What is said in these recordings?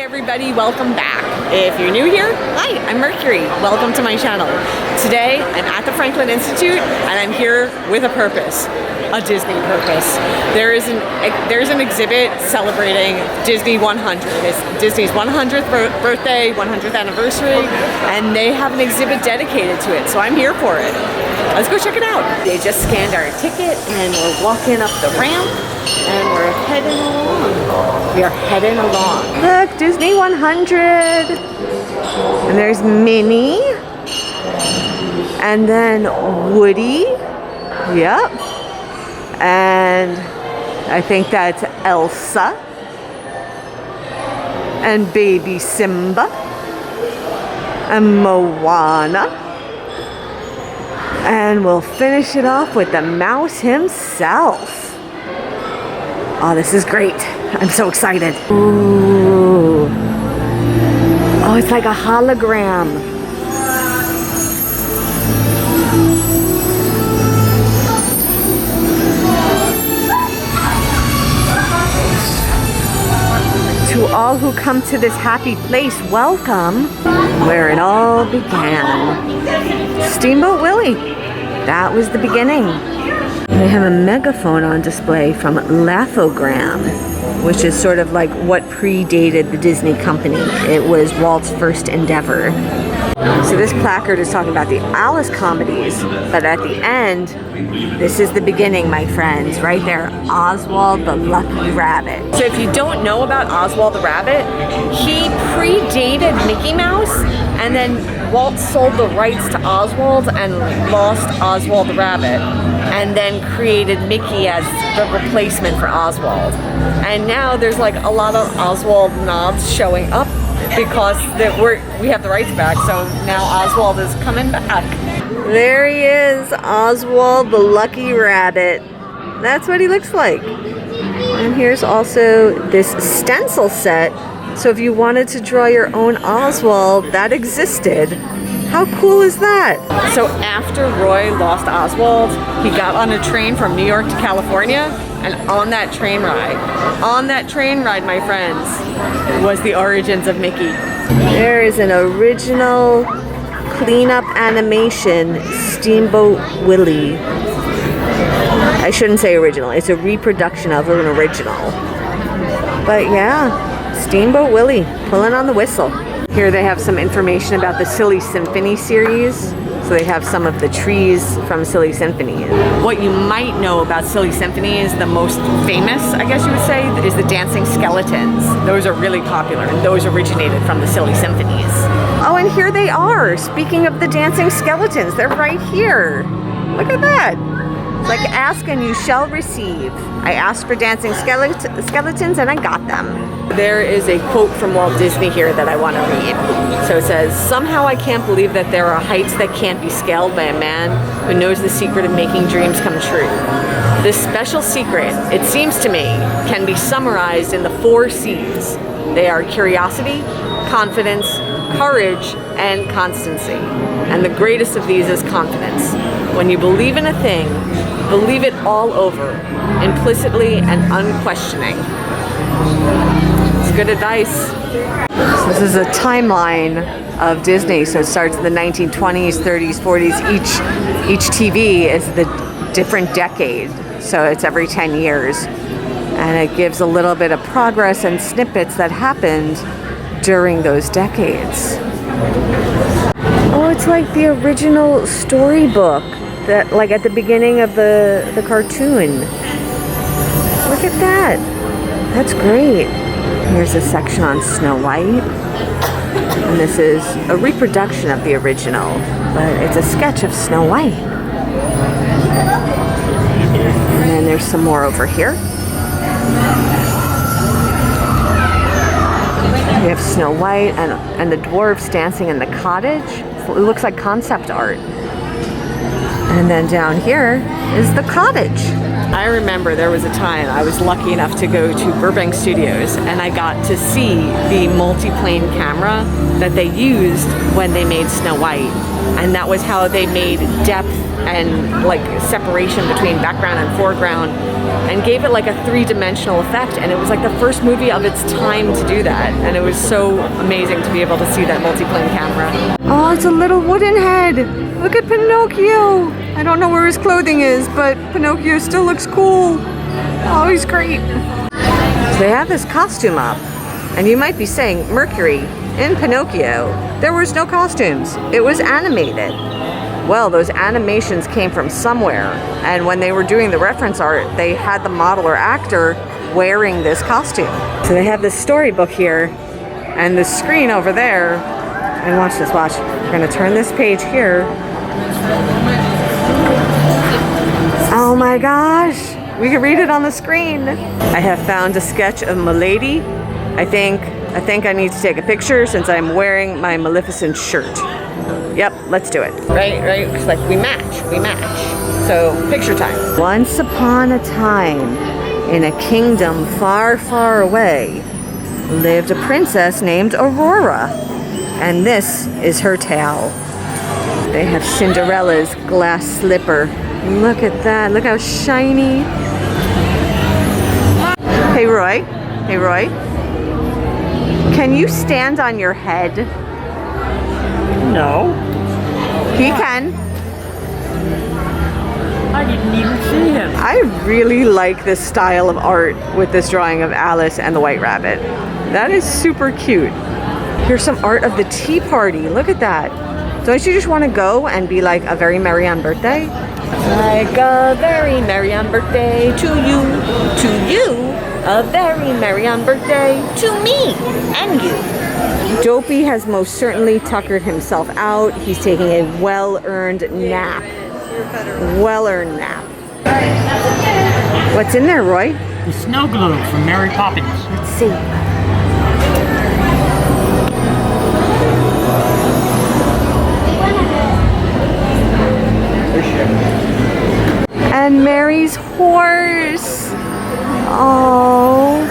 everybody, welcome back. If you're new here, hi, I'm Mercury. Welcome to my channel. Today I'm at the Franklin Institute and I'm here with a purpose, a Disney purpose. There's an exhibit celebrating Disney 100. It's Disney's 100th birthday, 100th anniversary, and they have an exhibit dedicated to it, so I'm here for it. Let's go check it out. They just scanned our ticket and we're walking up the ramp and we're heading along. We are heading along. Look, Disney 100. And there's Minnie. And then Woody. Yep. And I think that's Elsa. And baby Simba. And Moana. And we'll finish it off with the mouse himself. Oh, this is great. I'm so excited. Ooh. Oh, it's like a hologram. To all who come to this happy place, welcome where it all began. Steamboat Willie. That was the beginning. They have a megaphone on display from Laugh-O-Gram, which is sort of like what predated the Disney company. It was Walt's first endeavor. So this placard is talking about the Alice comedies, but at the end, this is the beginning, my friends. Right there, Oswald the Lucky Rabbit. So if you don't know about Oswald the Rabbit, he predated Mickey Mouse, and then Walt sold the rights to Oswald and lost Oswald the Rabbit, and then created Mickey as the replacement for Oswald. And now there's like a lot of Oswald nods showing up because we have the rights back, so now Oswald is coming back. There he is, Oswald the Lucky Rabbit. That's what he looks like. And here's also this stencil set. So if you wanted to draw your own Oswald, that existed. How cool is that? So after Roy lost Oswald, he got on a train from New York to California, and on that train ride, my friends, was the origins of Mickey. There is an original cleanup animation Steamboat Willie. I shouldn't say original, it's a reproduction of an original. But yeah, Steamboat Willie, pulling on the whistle. Here they have some information about the Silly Symphony series. So they have some of the trees from Silly Symphony. What you might know about Silly Symphony is the most famous, I guess you would say, is the dancing skeletons. Those are really popular, and those originated from the Silly Symphonies. Oh, and here they are. Speaking of the dancing skeletons, they're right here. Look at that. It's like ask and you shall receive. I asked for dancing skeletons and I got them. There is a quote from Walt Disney here that I want to read. So it says, "Somehow I can't believe that there are heights that can't be scaled by a man who knows the secret of making dreams come true. This special secret, it seems to me, can be summarized in the 4 C's. They are curiosity, confidence, courage, and constancy. And the greatest of these is confidence. When you believe in a thing, believe it all over, implicitly and unquestioning." It's good advice. So this is a timeline of Disney. So it starts in the 1920s, 30s, 40s. Each TV is the different decade. So it's every 10 years. And it gives a little bit of progress and snippets that happened during those decades. Oh, it's like the original storybook that, like at the beginning of the cartoon. Look at that. That's great. Here's a section on Snow White. And this is a reproduction of the original, but it's a sketch of Snow White. And then there's some more over here. We have Snow White and the dwarves dancing in the cottage. It looks like concept art. And then down here is the cottage. I remember there was a time I was lucky enough to go to Burbank Studios and I got to see the multi-plane camera that they used when they made Snow White. And that was how they made depth and like separation between background and foreground and gave it like a three-dimensional effect. And it was like the first movie of its time to do that. And it was so amazing to be able to see that multi-plane camera. Oh, it's a little wooden head. Look at Pinocchio. I don't know where his clothing is, but Pinocchio still looks cool. Oh, he's great. So they have this costume up. And you might be saying, Mercury, in Pinocchio, there was no costumes. It was animated. Well, those animations came from somewhere, and when they were doing the reference art, they had the model or actor wearing this costume. So they have this storybook here, and the screen over there, and watch this, watch. We're gonna turn this page here. Oh my gosh, we can read it on the screen. I have found a sketch of Milady. I think I need to take a picture since I'm wearing my Maleficent shirt. Yep, let's do it. Right, it's like we match. So, picture time. Once upon a time, in a kingdom far, far away, lived a princess named Aurora. And this is her tale. They have Cinderella's glass slipper. Look at that, look how shiny. Hey Roy, can you stand on your head? No. He can. I didn't even see him. I really like this style of art with this drawing of Alice and the White Rabbit. That is super cute. Here's some art of the tea party. Look at that. Don't you just want to go and be like a very merry on birthday? Like a very merry on birthday to you, a very merry on birthday to me and you. Dopey has most certainly tuckered himself out. He's taking a well-earned nap. Well-earned nap. What's in there, Roy? The snow globe from Mary Poppins. Let's see. And Mary's horse. Oh.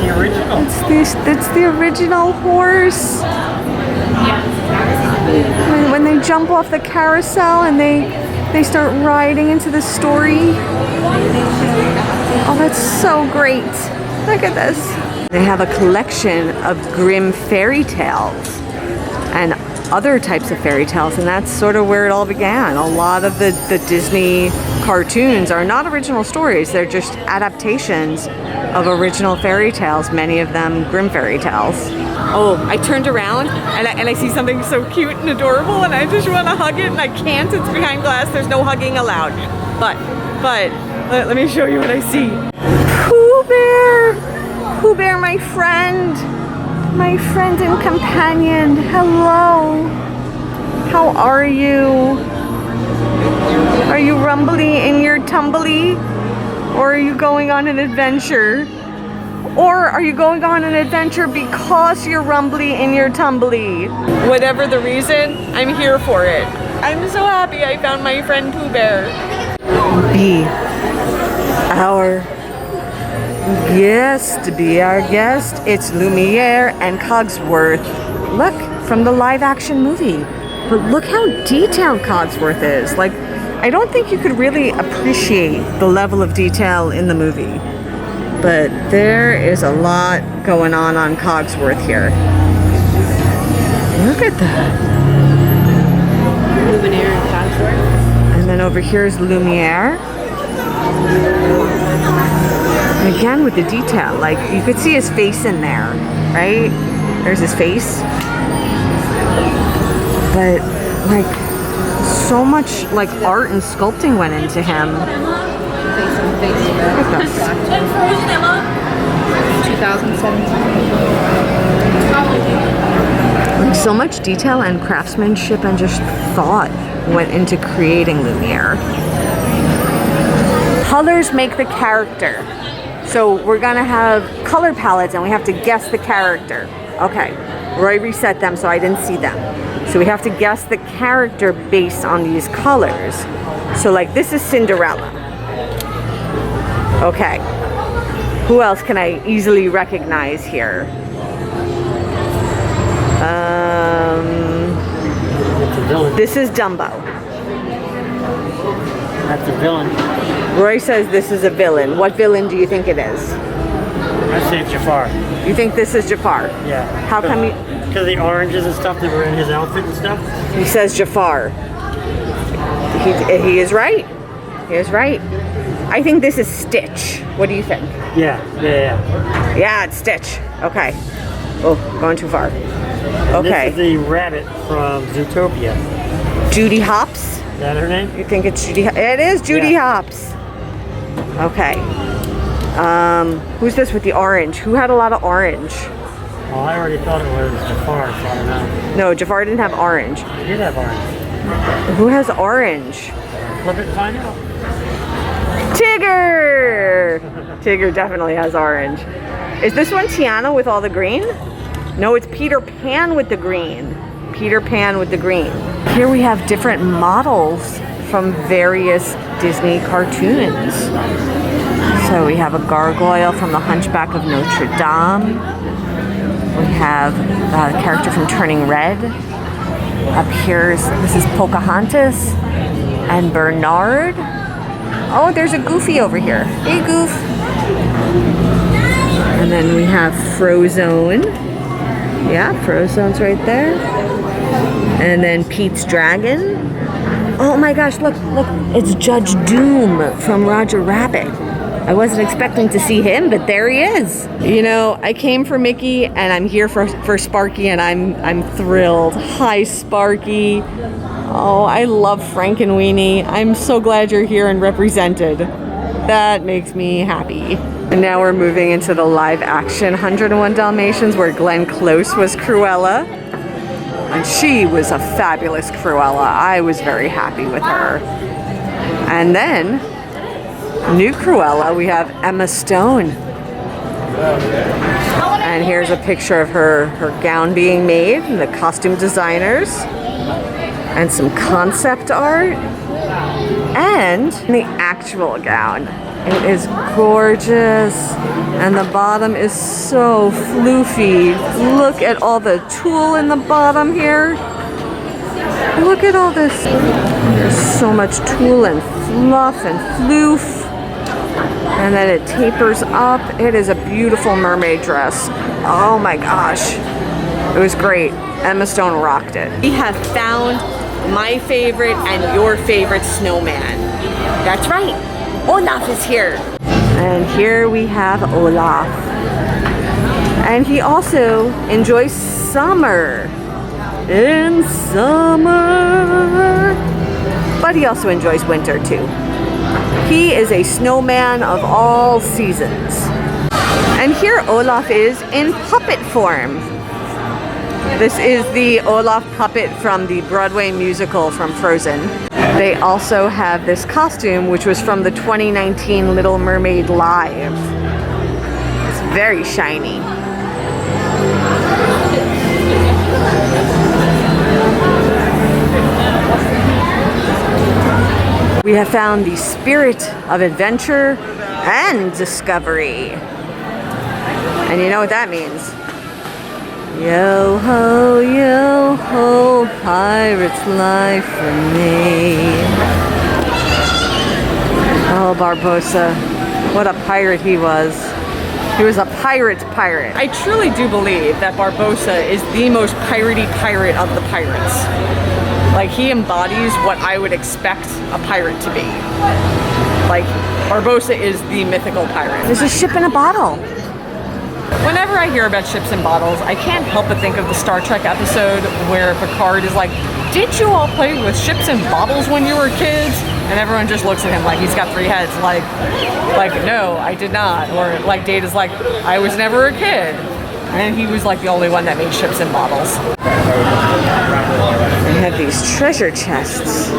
The original. It's the original horse. When they jump off the carousel and they start riding into the story. Oh, that's so great. Look at this. They have a collection of Grimm fairy tales and other types of fairy tales, and that's sort of where it all began. A lot of the Disney cartoons are not original stories, they're just adaptations of original fairy tales, many of them Grimm fairy tales. Oh, I turned around and I see something so cute and adorable and I just want to hug it and I can't, it's behind glass, there's no hugging allowed. But let me show you what I see. Pooh Bear! Pooh Bear, my friend! My friend and companion, hello. How are you? Are you rumbly in your tumbly? Or are you going on an adventure? Or are you going on an adventure because you're rumbly in your tumbly? Whatever the reason, I'm here for it. I'm so happy I found my friend Pooh Bear. Be our guest. It's Lumiere and Cogsworth. Look, from the live action movie. But look how detailed Cogsworth is. Like, I don't think you could really appreciate the level of detail in the movie. But there is a lot going on Cogsworth here. Look at that. Lumiere and Cogsworth. And then over here is Lumiere. And again with the detail, like you could see his face in there, right? There's his face. But like so much like art and sculpting went into him. Look at this. 2017. Like so much detail and craftsmanship and just thought went into creating Lumiere. Colors make the character. So we're gonna have color palettes and we have to guess the character. Okay, Roy reset them so I didn't see them. So we have to guess the character based on these colors. So like this is Cinderella. Okay. Who else can I easily recognize here? It's a villain. This is Dumbo. That's a villain. Roy says this is a villain. What villain do you think it is? I say it's Jafar. You think this is Jafar? Yeah. How come you... Because the oranges and stuff that were in his outfit and stuff. He says Jafar. He is right. He is right. I think this is Stitch. What do you think? Yeah. Yeah, it's Stitch. Okay. Oh, going too far. And Okay. this is the rabbit from Zootopia. Judy Hopps. Is that her name? You think it's Judy? It is Judy Yeah. Hopps. Okay. Who's this with the orange? Who had a lot of orange? Well, I already thought it was Jafar, so I don't know. No, Jafar didn't have orange. He did have orange. Who has orange? Flip it and find out. Tigger! Tigger definitely has orange. Is this one Tiana with all the green? No, it's Peter Pan with the green. Peter Pan with the green. Here we have different models from various Disney cartoons. So we have a gargoyle from The Hunchback of Notre Dame. We have a character from Turning Red. Up here, this is Pocahontas and Bernard. Oh, there's a Goofy over here. Hey, Goof. And then we have Frozone. Yeah, Frozone's right there. And then Pete's Dragon. Oh my gosh, look, it's Judge Doom from Roger Rabbit. I wasn't expecting to see him, but there he is. You know, I came for Mickey and I'm here for Sparky, and I'm thrilled. Hi, Sparky. Oh, I love Frankenweenie. I'm so glad you're here and represented. That makes me happy. And now we're moving into the live action 101 Dalmatians, where Glenn Close was Cruella. And she was a fabulous Cruella. I was very happy with her. And then, new Cruella, we have Emma Stone. And here's a picture of her gown being made, and the costume designers, and some concept art, and the actual gown. It is gorgeous, and the bottom is so floofy. Look at all the tulle in the bottom here. Look at all this. There's so much tulle and fluff and floof. And then it tapers up. It is a beautiful mermaid dress. Oh my gosh. It was great. Emma Stone rocked it. We have found my favorite and your favorite snowman. That's right. Olaf is here. And here we have Olaf. And he also enjoys summer. In summer. But he also enjoys winter too. He is a snowman of all seasons. And here Olaf is in puppet form. This is the Olaf puppet from the Broadway musical from Frozen. They also have this costume, which was from the 2019 Little Mermaid Live. It's very shiny. We have found the spirit of adventure and discovery. And you know what that means? Yo ho, pirate's life for me. Oh, Barbossa, what a pirate he was. He was a pirate's pirate. I truly do believe that Barbossa is the most piratey pirate of the pirates. Like, he embodies what I would expect a pirate to be. Like, Barbossa is the mythical pirate. There's a ship in a bottle. Whenever I hear about ships and bottles, I can't help but think of the Star Trek episode where Picard is like, did you all play with ships and bottles when you were kids? And everyone just looks at him like he's got three heads, like no, I did not. Or like Data's like, I was never a kid. And he was like the only one that made ships and bottles. They have these treasure chests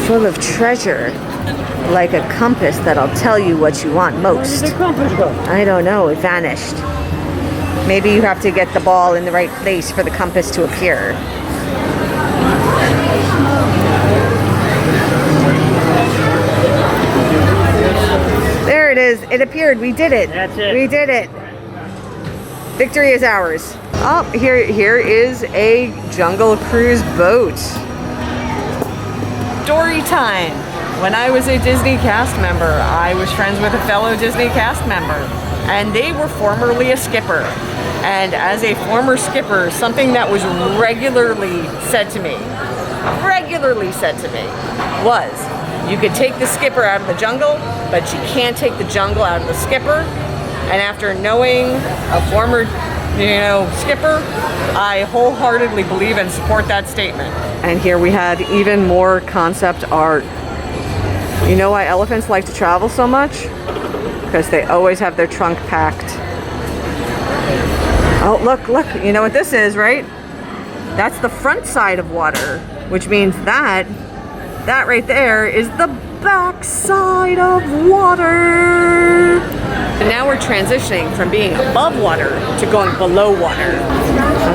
full of treasure. Like a compass that'll tell you what you want most. Where did the compass go? I don't know, it vanished. Maybe you have to get the ball in the right place for the compass to appear. There it is. It appeared. We did it. That's it. We did it. Victory is ours. Oh, here is a Jungle Cruise boat. Story time. When I was a Disney cast member, I was friends with a fellow Disney cast member, and they were formerly a skipper. And as a former skipper, something that was regularly said to me, was, you could take the skipper out of the jungle, but you can't take the jungle out of the skipper. And after knowing a former, skipper, I wholeheartedly believe and support that statement. And here we had even more concept art. You know why elephants like to travel so much? Because they always have their trunk packed. Oh, look, you know what this is, right? That's the front side of water, which means that right there is the back side of water. And now we're transitioning from being above water to going below water.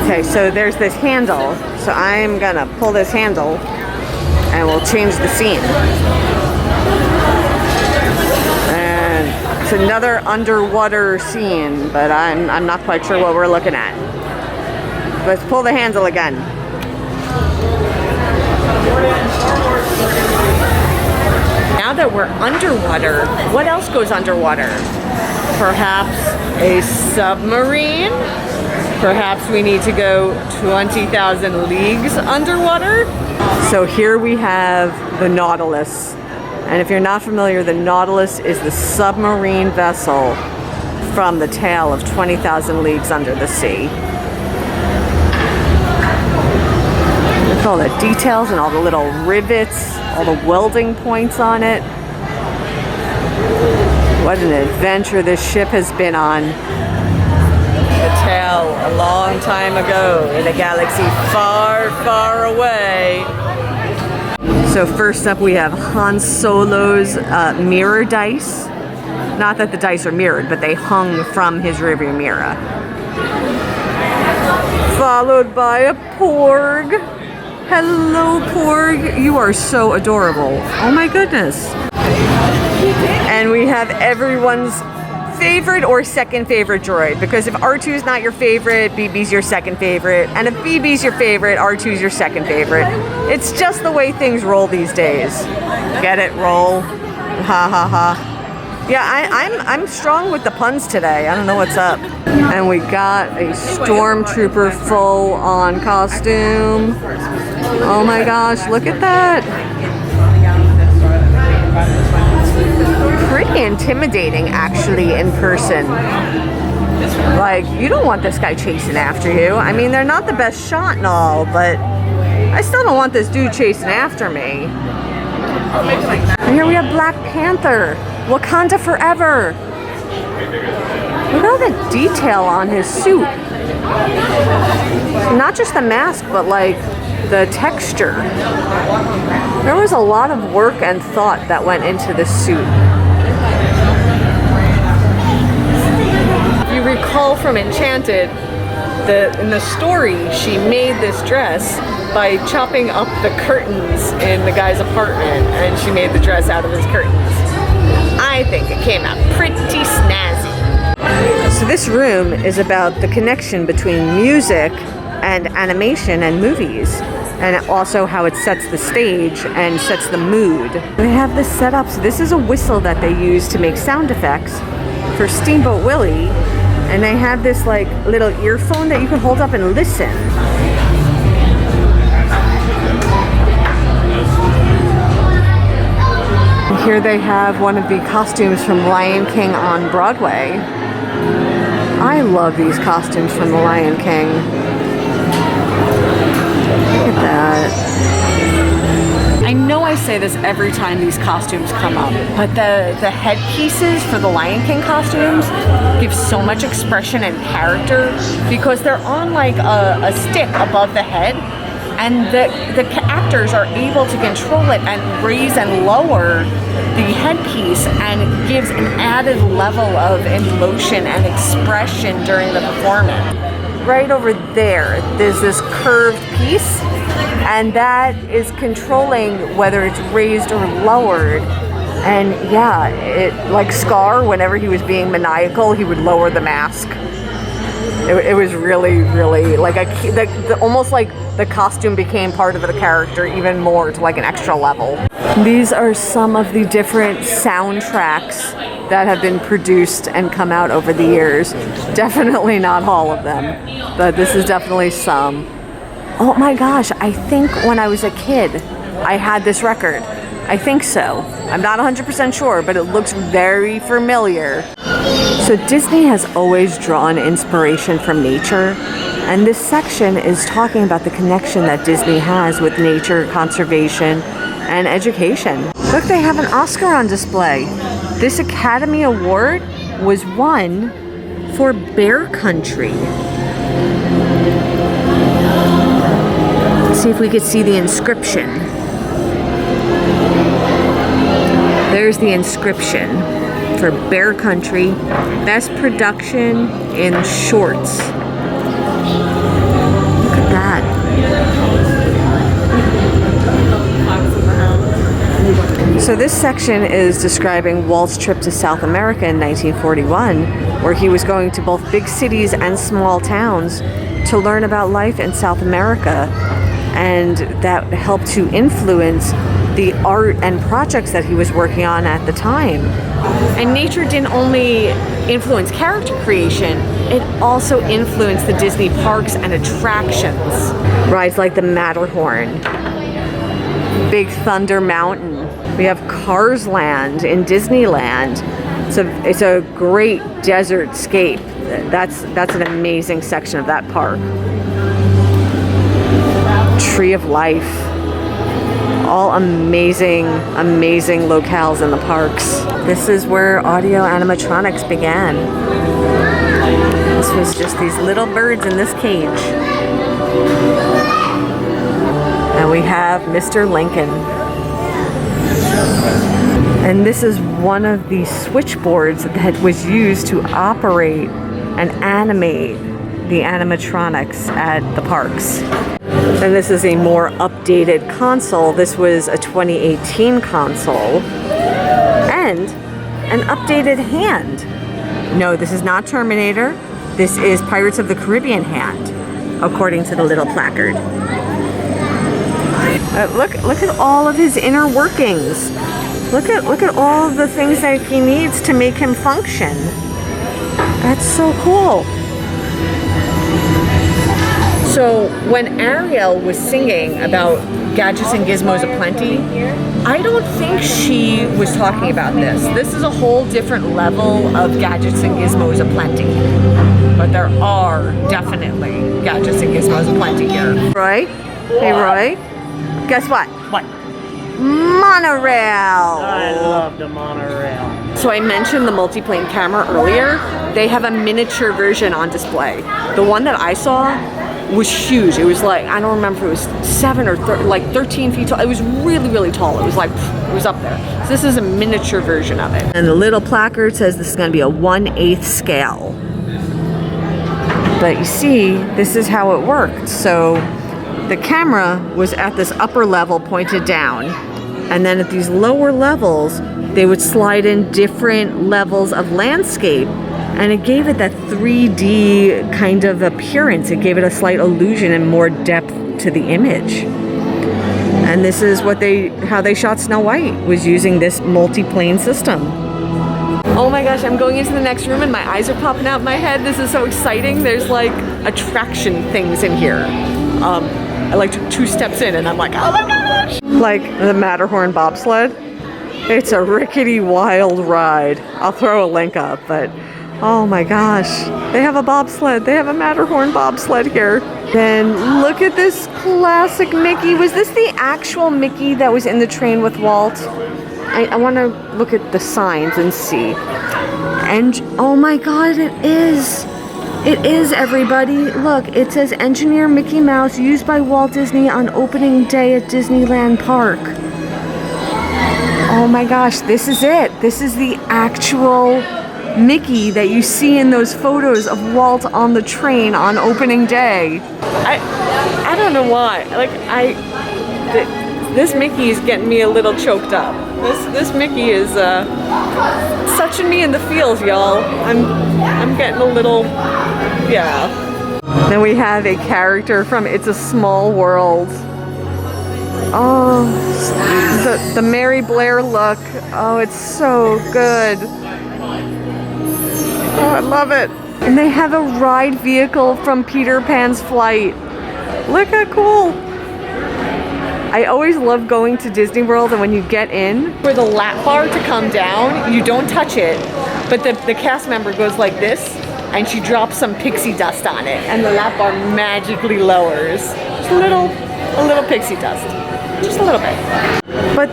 Okay, so there's this handle. So I'm gonna pull this handle and we'll change the scene. And it's another underwater scene, but I'm not quite sure what we're looking at. Let's pull the handle again. Now that we're underwater, what else goes underwater? Perhaps a submarine? Perhaps we need to go 20,000 leagues underwater? So here we have the Nautilus. And if you're not familiar, the Nautilus is the submarine vessel from the tale of 20,000 Leagues Under the Sea. Look at all the details and all the little rivets, all the welding points on it. What an adventure this ship has been on. A tale a long time ago in a galaxy far, far away. So first up we have Han Solo's mirror dice. Not that the dice are mirrored, but they hung from his rearview mirror. Followed by a Porg. Hello, Porg. You are so adorable. Oh my goodness. And we have everyone's favorite or second favorite droid, because if R2's not your favorite, BB's your second favorite, and if BB's your favorite, R2's your second favorite. It's just the way things roll these days. Get it? Roll. Ha ha ha. Yeah, I'm strong with the puns today. I don't know what's up. And we got a stormtrooper full on costume. Oh my gosh, look at that. Pretty intimidating, actually, in person. Like, you don't want this guy chasing after you. I mean, they're not the best shot and all, but I still don't want this dude chasing after me. And here we have Black Panther. Wakanda forever. Look at all the detail on his suit. Not just the mask, but like the texture. There was a lot of work and thought that went into this suit. If you recall from Enchanted, in the story, she made this dress by chopping up the curtains in the guy's apartment, and she made the dress out of his curtains. I think it came out pretty snazzy. So this room is about the connection between music and animation and movies, and also how it sets the stage and sets the mood. They have this set up, so this is a whistle that they use to make sound effects for Steamboat Willie, and they have this like little earphone that you can hold up and listen. Here they have one of the costumes from Lion King on Broadway. I love these costumes from the Lion King. Look at that. I know I say this every time these costumes come up, but the headpieces for the Lion King costumes give so much expression and character because they're on like a stick above the head, and the actors are able to control it and raise and lower the headpiece, and it gives an added level of emotion and expression during the performance. Right over there, there's this curved piece, and that is controlling whether it's raised or lowered And yeah, like Scar, whenever he was being maniacal, he would lower the mask. It was really, really like almost like the costume became part of the character even more to like an extra level. These are some of the different soundtracks that have been produced and come out over the years. Definitely not all of them, but this is definitely some. Oh my gosh, I think when I was a kid, I had this record. I think so. I'm not 100% sure, but it looks very familiar. So Disney has always drawn inspiration from nature, and this section is talking about the connection that Disney has with nature, conservation, and education. Look, they have an Oscar on display. This Academy Award was won for Bear Country. Let's see if we could see the inscription. There's the inscription for Bear Country, Best Production in Shorts. Look at that. So this section is describing Walt's trip to South America in 1941, where he was going to both big cities and small towns to learn about life in South America, and that helped to influence the art and projects that he was working on at the time. And nature didn't only influence character creation, it also influenced the Disney parks and attractions. Rides like the Matterhorn, Big Thunder Mountain. We have Cars Land in Disneyland. It's a great desert scape. That's an amazing section of that park. Tree of Life. All amazing, amazing locales in the parks. This is where audio animatronics began. This was just these little birds in this cage. And we have Mr. Lincoln. And this is one of the switchboards that was used to operate and animate the animatronics at the parks. And this is a more updated console. This was a 2018 console. And an updated hand. No, this is not Terminator. This is Pirates of the Caribbean hand, according to the little placard. Look at all of his inner workings. Look at all the things that he needs to make him function. That's so cool. So when Ariel was singing about gadgets and gizmos aplenty, I don't think she was talking about this. This is a whole different level of gadgets and gizmos aplenty. But there are definitely gadgets and gizmos aplenty here. Roy? Hey Roy? Guess what? What? Monorail! I love the monorail. So I mentioned the multiplane camera earlier. They have a miniature version on display. The one that I saw was huge. It was like, I don't remember if it was 7 or 13 feet tall. It was really, really tall. It was like, it was up there. So this is a miniature version of it. And the little placard says this is going to be a 1/8 scale. But you see, this is how it worked. So the camera was at this upper level pointed down. And then at these lower levels, they would slide in different levels of landscape. And it gave it that 3D kind of appearance. It gave it a slight illusion and more depth to the image. And this is how they shot Snow White, was using this multi-plane system. Oh my gosh, I'm going into the next room and my eyes are popping out my head. This is so exciting. There's like attraction things in here. I like took 2 steps in and I'm like, oh my gosh! Like the Matterhorn bobsled. It's a rickety wild ride. I'll throw a link up, but oh my gosh, they have a bobsled. They have a Matterhorn bobsled here. Then look at this classic Mickey. Was this the actual Mickey that was in the train with Walt? I want to look at the signs and see. And oh my God, it is. It is, everybody. Look, it says Engineer Mickey Mouse used by Walt Disney on opening day at Disneyland Park. Oh my gosh, this is it. This is the actual Mickey that you see in those photos of Walt on the train on opening day. I don't know why. Like This Mickey is getting me a little choked up. This Mickey is touching me in the feels, y'all. I'm getting a little, yeah. Then we have a character from It's a Small World. Oh, the Mary Blair look. Oh, it's so good. Oh, I love it. And they have a ride vehicle from Peter Pan's Flight. Look how cool. I always love going to Disney World, and when you get in, for the lap bar to come down, you don't touch it, but the cast member goes like this, and she drops some pixie dust on it, and the lap bar magically lowers. Just a little pixie dust. Just a little bit. But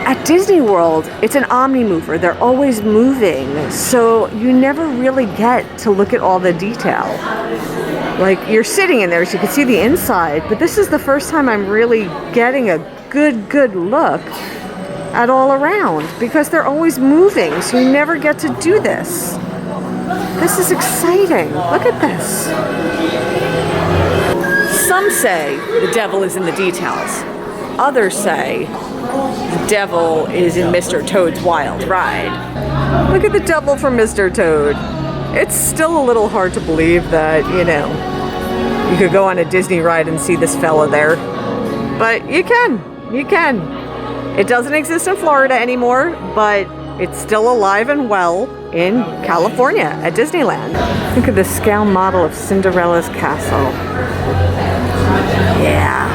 at Disney World, it's an omni-mover. They're always moving, so you never really get to look at all the detail. Like, you're sitting in there so you can see the inside, but this is the first time I'm really getting a good look at all around, because they're always moving, so you never get to do this. This is exciting. Look at this. Some say the devil is in the details. Others say the devil is in Mr. Toad's Wild Ride. Look at the devil from Mr. Toad. It's still a little hard to believe that, you know, you could go on a Disney ride and see this fella there. But you can. It doesn't exist in Florida anymore, but it's still alive and well in California at Disneyland. Look at the scale model of Cinderella's castle. Yeah.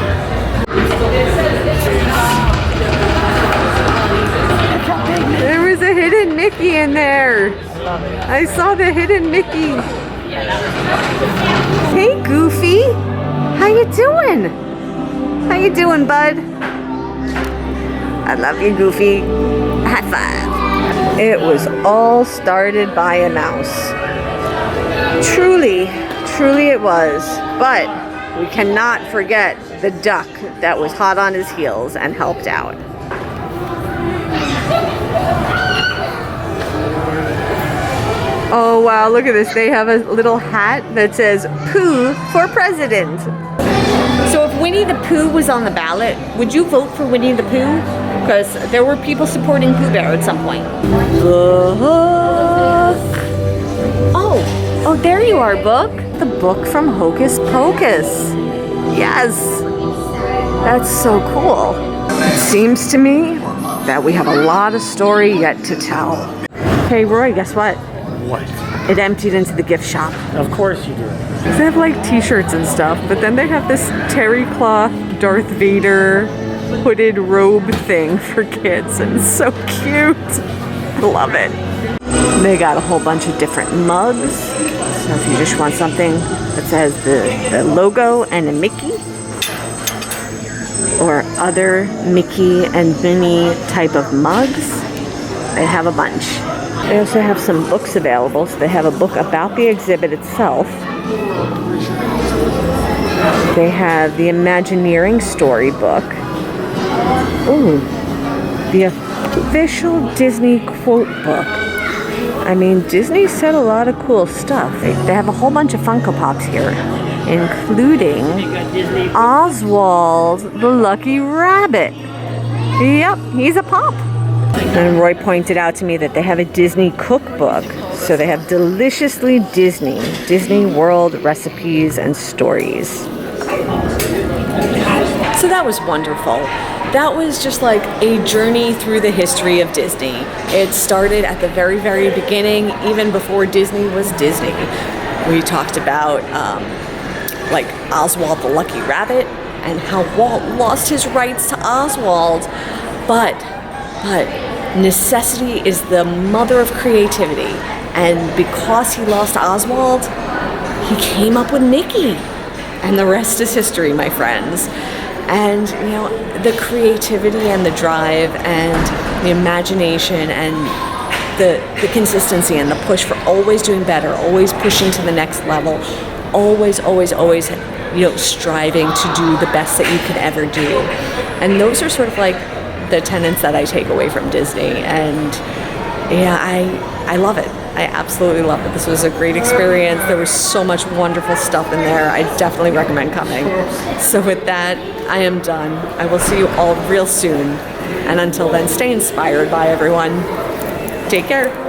There was a hidden Mickey in there. I saw the hidden Mickey. Hey, Goofy. How you doing? How you doing, bud? I love you, Goofy. High five. It was all started by a mouse. Truly it was. But we cannot forget the duck that was hot on his heels and helped out. Oh wow, look at this. They have a little hat that says Pooh for President. So if Winnie the Pooh was on the ballot, would you vote for Winnie the Pooh? Because there were people supporting Pooh Bear at some point. Oh, there you are, book. The book from Hocus Pocus. Yes, that's so cool. It seems to me that we have a lot of story yet to tell. Hey Roy, guess what? What? It emptied into the gift shop. Of course you do. They have like t-shirts and stuff, but then they have this terry cloth Darth Vader hooded robe thing for kids, and it's so cute. I love it. They got a whole bunch of different mugs. So if you just want something that says the logo and a Mickey, or other Mickey and Minnie type of mugs, they have a bunch. They also have some books available. So they have a book about the exhibit itself. They have the Imagineering storybook. Ooh, the official Disney quote book. I mean, Disney said a lot of cool stuff. They have a whole bunch of Funko Pops here, including Oswald the Lucky Rabbit. Yep, he's a pop. And Roy pointed out to me that they have a Disney cookbook. So they have Deliciously Disney World recipes and stories. So that was wonderful. That was just like a journey through the history of Disney. It started at the very, very beginning, even before Disney was Disney. We talked about like Oswald the Lucky Rabbit and how Walt lost his rights to Oswald. But necessity is the mother of creativity. And because he lost Oswald, he came up with Mickey. And the rest is history, my friends. And, you know, the creativity and the drive and the imagination and the consistency and the push for always doing better, always pushing to the next level, always, you know, striving to do the best that you could ever do. And those are sort of like the tenets that I take away from Disney. And yeah, I love it. I absolutely loved it. This was a great experience. There was so much wonderful stuff in there. I definitely recommend coming. So with that, I am done. I will see you all real soon. And until then, stay inspired by everyone. Take care.